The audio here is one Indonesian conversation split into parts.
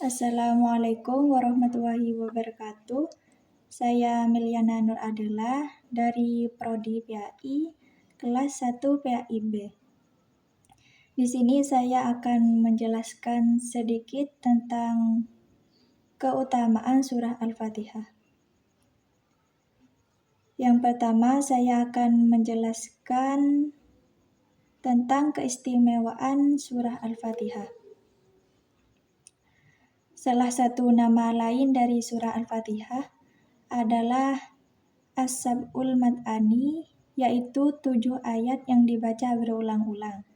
Assalamualaikum warahmatullahi wabarakatuh. Saya Meliana Nur Adela dari Prodi PAI kelas 1 PAI B. Di sini saya akan menjelaskan sedikit tentang keutamaan surah Al-Fatihah. Yang pertama, saya akan menjelaskan tentang keistimewaan surah Al-Fatihah. Salah satu nama lain dari surah Al-Fatihah adalah As-Sab'ul Mad'ani, yaitu 7 ayat yang dibaca berulang-ulang.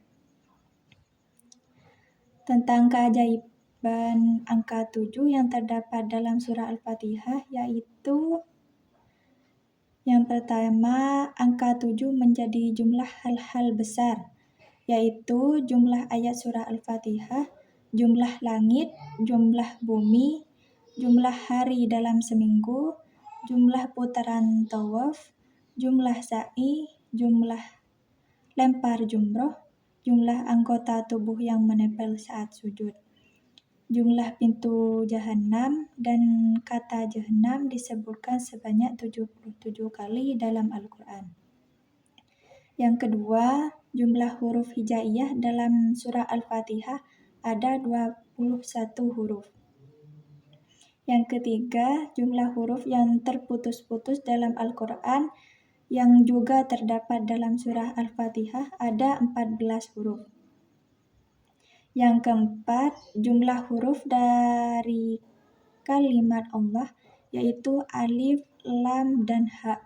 Tentang keajaiban angka 7 yang terdapat dalam surah Al-Fatihah, yaitu yang pertama, angka 7 menjadi jumlah hal-hal besar, yaitu jumlah ayat surah Al-Fatihah, jumlah langit, jumlah bumi, jumlah hari dalam seminggu, jumlah putaran tawaf, jumlah sa'i, jumlah lempar jumroh, jumlah anggota tubuh yang menempel saat sujud, jumlah pintu Jahannam, dan kata Jahannam disebutkan sebanyak 77 kali dalam Al-Quran. Yang kedua, jumlah huruf hijaiyah dalam surah Al-Fatihah ada 21 huruf. Yang ketiga, jumlah huruf yang terputus-putus dalam Al-Quran yang juga terdapat dalam surah Al-Fatihah ada 14 huruf. Yang keempat, jumlah huruf dari kalimat Allah yaitu alif, lam, dan ha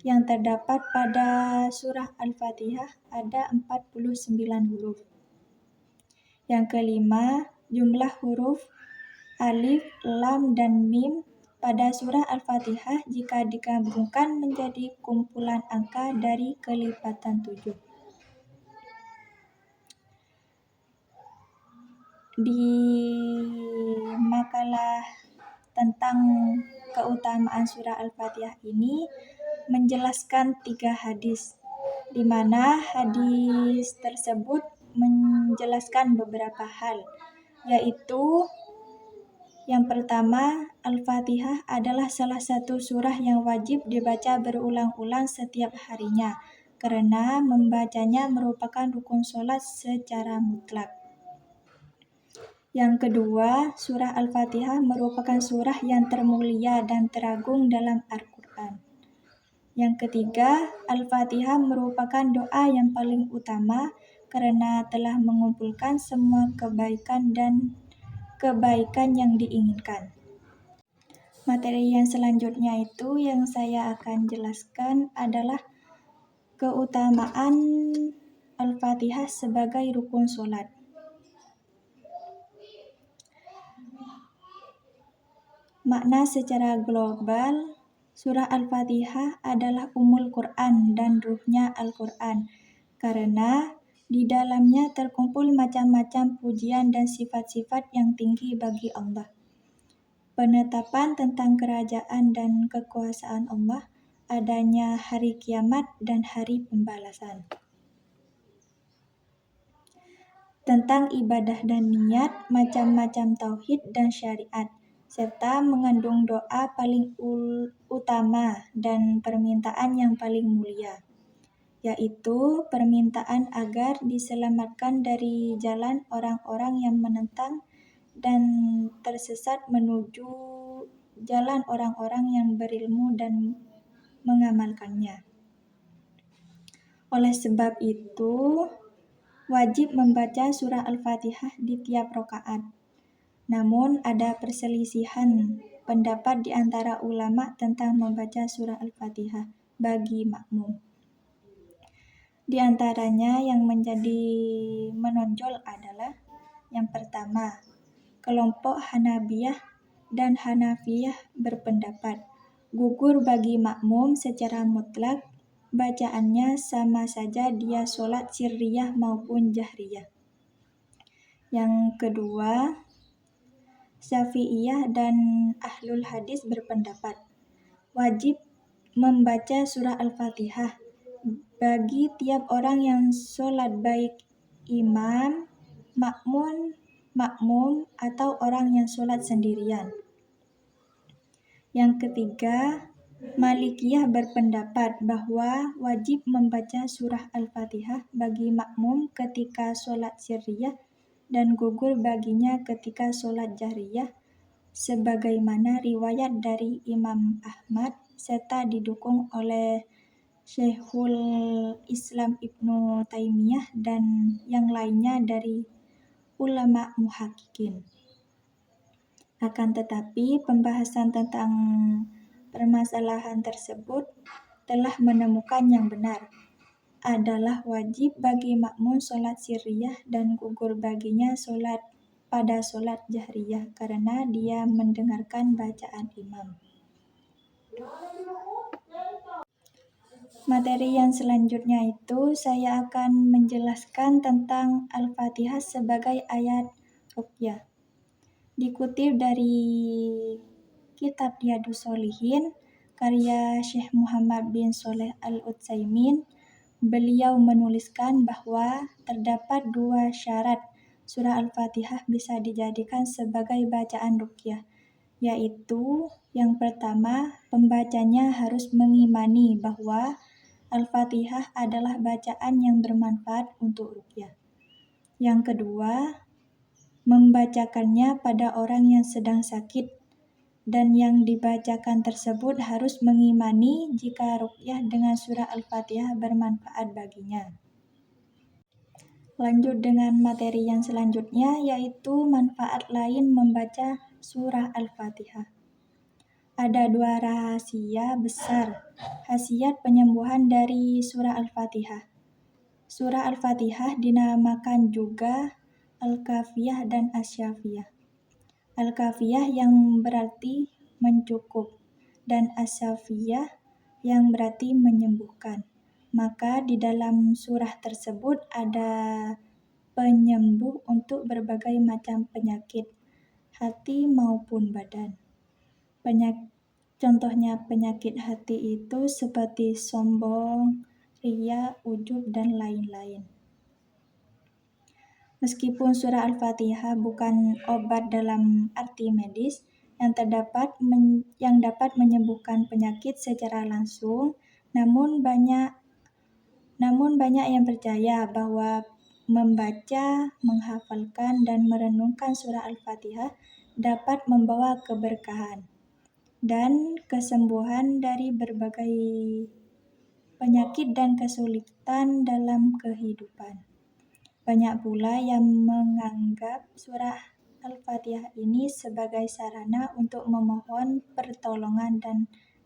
yang terdapat pada surah Al-Fatihah ada 49 huruf. Yang kelima, jumlah huruf alif, lam, dan mim pada surah Al-Fatihah jika digabungkan menjadi kumpulan angka dari kelipatan 7. Di makalah tentang keutamaan surah Al-Fatihah ini menjelaskan 3 hadis, di mana hadis tersebut menjelaskan beberapa hal, yaitu yang pertama, Al-Fatihah adalah salah satu surah yang wajib dibaca berulang-ulang setiap harinya, karena membacanya merupakan rukun sholat secara mutlak. Yang kedua, surah Al-Fatihah merupakan surah yang termulia dan teragung dalam Al-Quran. Yang ketiga, Al-Fatihah merupakan doa yang paling utama karena telah mengumpulkan semua kebaikan yang diinginkan. Materi yang selanjutnya itu yang saya akan jelaskan adalah keutamaan Al-Fatihah sebagai rukun sholat. Makna secara global, surah Al-Fatihah adalah Ummul Quran dan ruhnya Al-Quran, karena di dalamnya terkumpul macam-macam pujian dan sifat-sifat yang tinggi bagi Allah. Penetapan tentang kerajaan dan kekuasaan Allah, adanya hari kiamat dan hari pembalasan. Tentang ibadah dan niat, macam-macam tauhid dan syariat, serta mengandung doa paling utama dan permintaan yang paling mulia, yaitu permintaan agar diselamatkan dari jalan orang-orang yang menentang dan tersesat menuju jalan orang-orang yang berilmu dan mengamalkannya. Oleh sebab itu, wajib membaca surah Al-Fatihah di tiap rakaat. Namun ada perselisihan pendapat di antara ulama tentang membaca surah Al-Fatihah bagi makmum. Di antaranya yang menjadi menonjol adalah yang pertama, kelompok Hanabiyah dan Hanafiyah berpendapat gugur bagi makmum secara mutlak, bacaannya sama saja dia sholat sirriyah maupun jahriyah. Yang kedua, Syafi'iyah dan Ahlul Hadis berpendapat wajib membaca surah Al-Fatihah bagi tiap orang yang sholat baik imam, makmum, makmum, atau orang yang sholat sendirian. Yang ketiga, Malikiyah berpendapat bahwa wajib membaca surah Al-Fatihah bagi makmum ketika sholat sirriyah dan gugur baginya ketika sholat jahriyah, sebagaimana riwayat dari Imam Ahmad serta didukung oleh Syekhul Islam Ibnu Taimiyah dan yang lainnya dari ulama muhaqqiqin. Akan tetapi, pembahasan tentang permasalahan tersebut telah menemukan yang benar adalah wajib bagi makmum sholat sirriyah dan gugur baginya sholat pada sholat jahriyah karena dia mendengarkan bacaan imam. Materi yang selanjutnya itu saya akan menjelaskan tentang Al-Fatihah sebagai ayat ruqyah. Dikutip dari kitab Riyadhus Shalihin karya Syekh Muhammad bin Shalih Al-Utsaimin, beliau menuliskan bahwa terdapat 2 syarat surah Al-Fatihah bisa dijadikan sebagai bacaan ruqyah, yaitu yang pertama, pembacanya harus mengimani bahwa Al-Fatihah adalah bacaan yang bermanfaat untuk ruqyah. Yang kedua, membacakannya pada orang yang sedang sakit, dan yang dibacakan tersebut harus mengimani jika ruqyah dengan surah Al-Fatihah bermanfaat baginya. Lanjut dengan materi yang selanjutnya, yaitu manfaat lain membaca surah Al-Fatihah. Ada 2 rahasia besar khasiat penyembuhan dari surah Al-Fatihah. Surah Al-Fatihah dinamakan juga Al-Kafiyah dan Asy-Syafiyah. Al-Kafiyah yang berarti mencukup dan Asy-Syafiyah yang berarti menyembuhkan. Maka di dalam surah tersebut ada penyembuh untuk berbagai macam penyakit hati maupun badan. Contohnya penyakit hati itu seperti sombong, riya, ujub, dan lain-lain. Meskipun surah Al-Fatihah bukan obat dalam arti medis yang dapat menyembuhkan penyakit secara langsung, namun banyak yang percaya bahwa membaca, menghafalkan, dan merenungkan surah Al-Fatihah dapat membawa keberkahan dan kesembuhan dari berbagai penyakit dan kesulitan dalam kehidupan. Banyak pula yang menganggap surah Al-Fatihah ini sebagai sarana untuk memohon pertolongan dan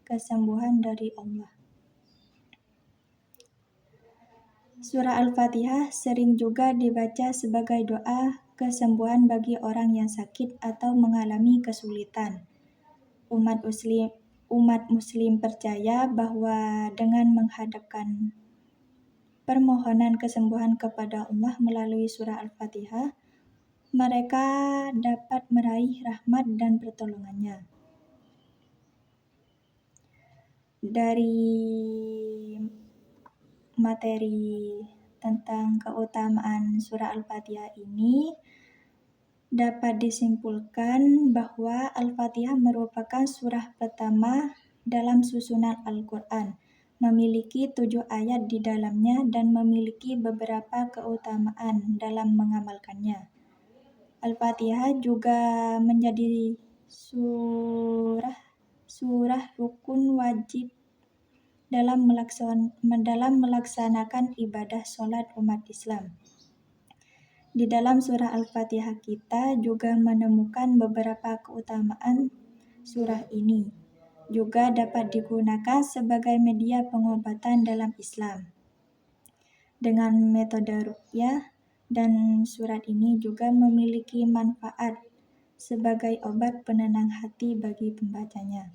kesembuhan dari Allah. Surah Al-Fatihah sering juga dibaca sebagai doa kesembuhan bagi orang yang sakit atau mengalami kesulitan. Umat muslim percaya bahwa dengan menghadapkan permohonan kesembuhan kepada Allah melalui surah Al-Fatihah, mereka dapat meraih rahmat dan pertolongannya. Dari materi tentang keutamaan surah Al-Fatihah ini, dapat disimpulkan bahwa Al-Fatihah merupakan surah pertama dalam susunan Al-Quran, memiliki 7 ayat di dalamnya dan memiliki beberapa keutamaan dalam mengamalkannya. Al-Fatihah juga menjadi surah rukun wajib dalam melaksanakan ibadah sholat umat Islam. Di dalam surah Al-Fatihah kita juga menemukan beberapa keutamaan surah ini. Juga dapat digunakan sebagai media pengobatan dalam Islam dengan metode ruqyah, dan surat ini juga memiliki manfaat sebagai obat penenang hati bagi pembacanya.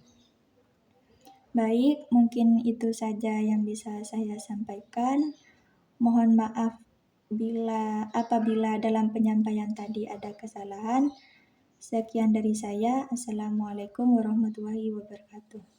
Baik, mungkin itu saja yang bisa saya sampaikan. Mohon maaf apabila dalam penyampaian tadi ada kesalahan. Sekian dari saya. Assalamualaikum warahmatullahi wabarakatuh.